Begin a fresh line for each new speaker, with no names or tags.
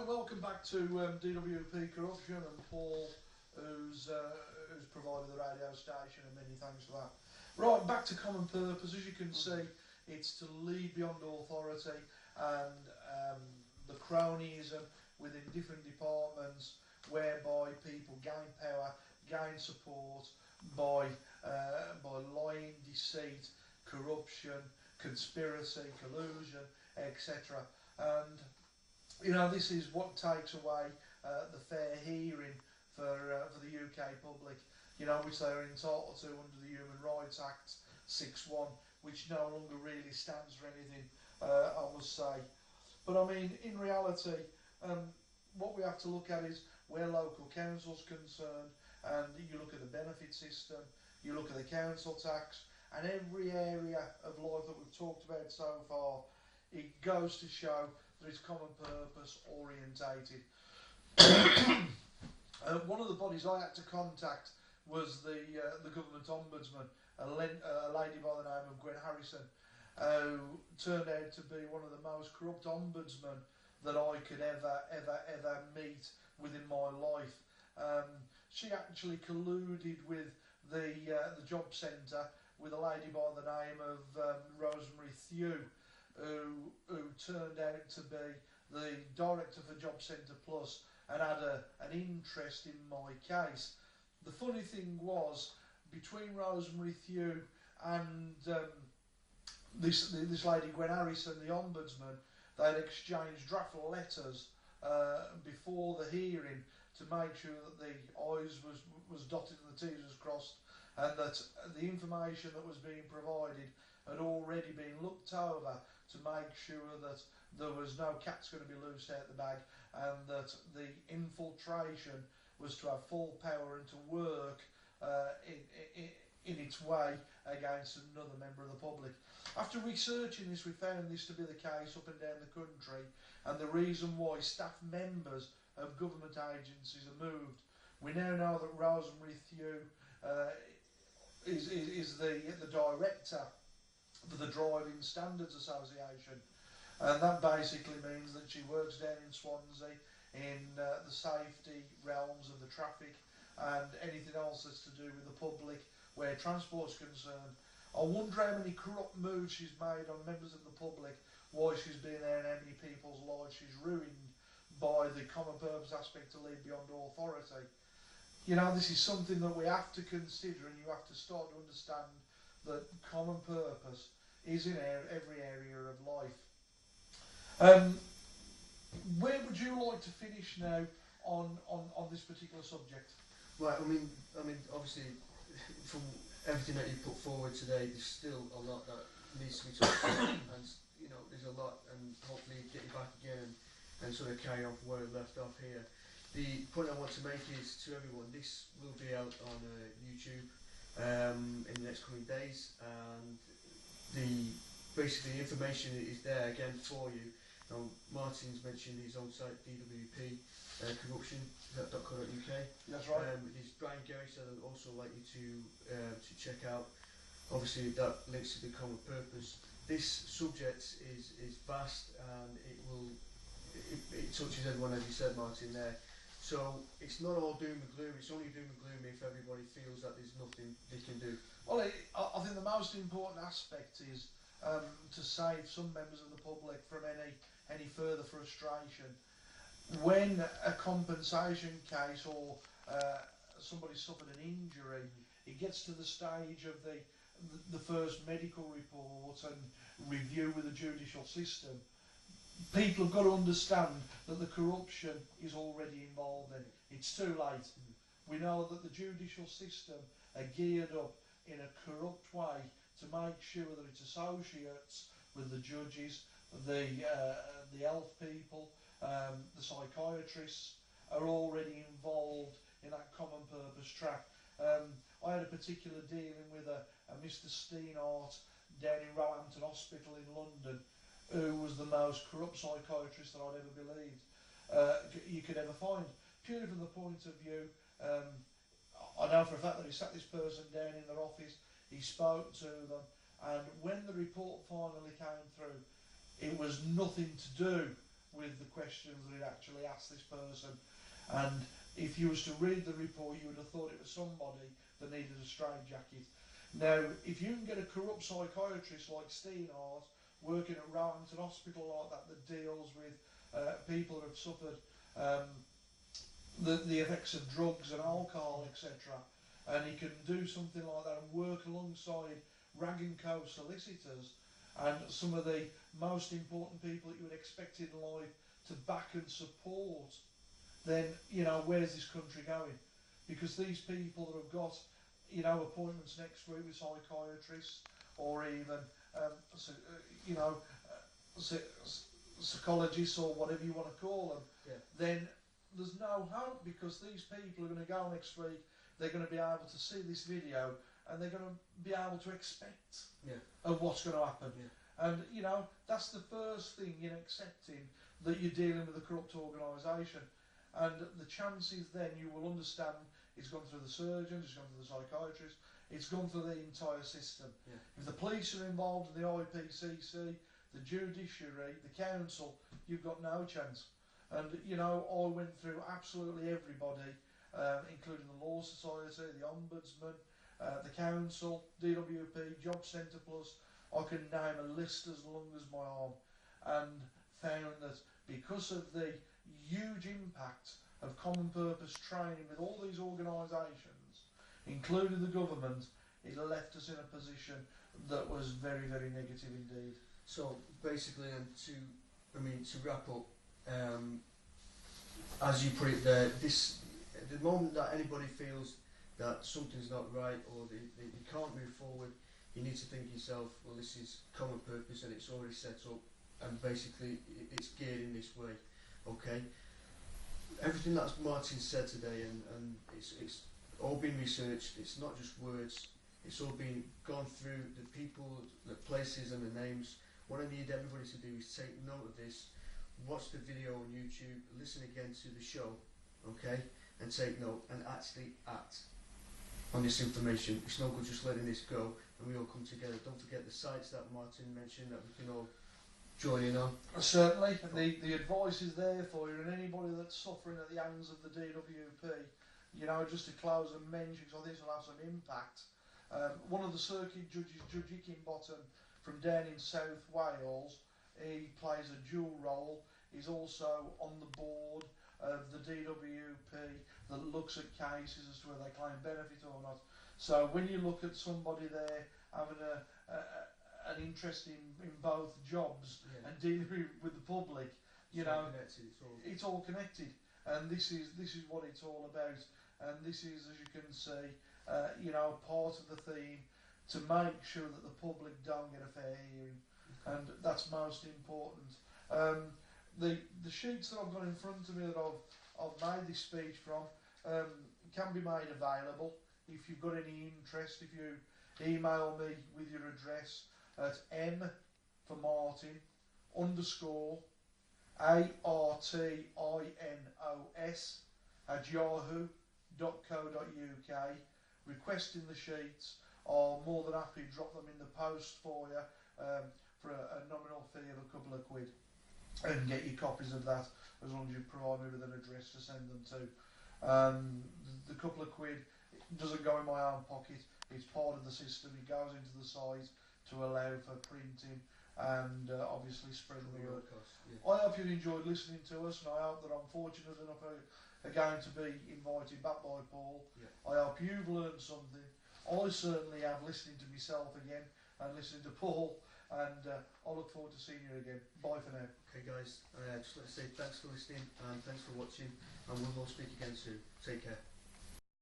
welcome back to DWP Corruption, and Paul, who's provided the radio station, and many thanks for that. Right, back to common purpose. As you can see, it's to lead beyond authority, and the cronyism within different departments, whereby people gain power, gain support by lying, deceit, corruption, conspiracy, collusion, etc. And you know, this is what takes away the fair hearing for the UK public, you know, which they are entitled to under the Human Rights Act 6.1, which no longer really stands for anything, I must say. But I mean, in reality, what we have to look at is where local council's concerned, and you look at the benefit system, you look at the council tax, and every area of life that we've talked about so far, it goes to show that it's common purpose orientated. One of the bodies I had to contact was the government ombudsman, a lady by the name of Gwen Harrison, who turned out to be one of the most corrupt ombudsmen that I could ever meet within my life. She actually colluded with the job centre with a lady by the name of Rosemary Thew, who turned out to be the director for Job Centre Plus and had an interest in my case. The funny thing was, between Rosemary Thew and this lady Gwen Harrison, the ombudsman, they'd exchanged draft letters before the hearing to make sure that the I's was dotted and the T's was crossed, and that the information that was being provided had already been looked over to make sure that there was no cats going to be loose out the bag, and that the infiltration was to have full power and to work in its way against another member of the public. After researching this, we found this to be the case up and down the country, and the reason why staff members of government agencies are moved. We now know that Rosemary Thew is the director for the Driving Standards Association, and that basically means that she works down in Swansea in the safety realms of the traffic and anything else that's to do with the public where transport's concerned. I wonder how many corrupt moves she's made on members of the public, why she's been there, and how many people's lives she's ruined by the common purpose aspect to lead beyond authority. You know, this is something that we have to consider, and you have to start to understand that common purpose is in every area of life. Where would you like to finish now on this particular subject?
Right, I mean, obviously, from everything that you put forward today, there's still a lot that needs to be talked about, and you know, there's a lot, and hopefully get you back again and sort of carry on from where we left off here. The point I want to make is to everyone, this will be out on YouTube in the next coming days, and basically the information is there again for you. Now, Martin's mentioned his own site, DWP corruption.co.uk.
That's right.
His Brian Gary said I'd also like you to check out. Obviously, that links to the common purpose. This subject is vast, and it touches everyone, as you said, Martin, there. So it's not all doom and gloom. It's only doom and gloom if everybody feels that there's nothing they can do.
Well, I think the most important aspect is to save some members of the public from any further frustration. When a compensation case or somebody suffered an injury, it gets to the stage of the first medical report and review with the judicial system. People have got to understand that the corruption is already involved in it. It's too late. We know that the judicial system are geared up in a corrupt way to make sure that its associates with the judges, the health people, the psychiatrists are already involved in that common purpose track. I had a particular dealing with a Mr. Steenhart down in Roehampton Hospital in London, who was the most corrupt psychiatrist that I'd ever believed you could ever find. Purely from the point of view, I know for a fact that he sat this person down in their office, he spoke to them, and when the report finally came through, it was nothing to do with the questions that it actually asked this person. And if you was to read the report, you would have thought it was somebody that needed a straitjacket. Now, if you can get a corrupt psychiatrist like Steenhart working at Rollington Hospital like that deals with people who have suffered the effects of drugs and alcohol, etc., and he can do something like that and work alongside Rag and Co solicitors and some of the most important people that you would expect in life to back and support, then, you know, where's this country going? Because these people that have got, you know, appointments next week with psychiatrists or even, psychologists or whatever you want to call them, then there's no hope, because these people are going to go next week, they're going to be able to see this video and they're going to be able to expect of what's going to happen. And, you know, that's the first thing in accepting that you're dealing with a corrupt organisation. And the chances then you will understand it's gone through the surgeon, it's gone through the psychiatrist, it's gone through the entire system. If the police are involved in the IPCC, the judiciary, the council, you've got no chance. And, you know, I went through absolutely everybody, including the Law Society, the Ombudsman, the Council, DWP, Job Centre Plus. I can name a list as long as my arm, and found that because of the huge impact of common purpose training with all these organisations, including the government, it left us in a position that was very, very negative indeed.
So basically, and to wrap up, as you put it there, the moment that anybody feels that something's not right or they can't move forward, you need to think yourself, well, this is common purpose and it's already set up, and basically it's geared in this way. Okay, everything that Martin said today, and it's all been researched. It's not just words. It's all been gone through the people, the places and the names. What I need everybody to do is take note of this, watch the video on YouTube, listen again to the show, okay, and take note and actually act on this information. It's no good just letting this go and we all come together. Don't forget the sites that Martin mentioned that we can all join in on.
Certainly, the advice is there for you, and anybody that's suffering at the hands of the DWP, you know, just to close and mention, because I think this will have some impact. One of the circuit judges, Judge Hickinbottom, from down in South Wales, he plays a dual role. He's also on the board of the DWP that looks at cases as to whether they claim benefit or not. So when you look at somebody there having an interest in both jobs and dealing with the public, you know, it's all connected, and this is what it's all about. And this is, as you can see, you know, part of the theme, to make sure that the public don't get a fair hearing, and that's most important. The sheets that I've got in front of me that I've made this speech from can be made available if you've got any interest. If you email me with your address at m for Martin _ ARTINOS at yahoo.co.uk requesting the sheets, I'll more than happy drop them in the post for you for a nominal fee of £2 and get you copies of that, as long as you provide me with an address to send them to. The £2 doesn't go in my own pocket, it's part of the system. It goes into the site to allow for printing and obviously spreading the word. I hope you've enjoyed listening to us, and I hope that I'm fortunate enough again to be invited back by Paul. I hope you've learned something. I certainly have, listening to myself again and listening to Paul, and I look forward to seeing you again. Bye for now.
Okay guys, just let us say thanks for listening and thanks for watching, and we'll all speak again soon. Take care.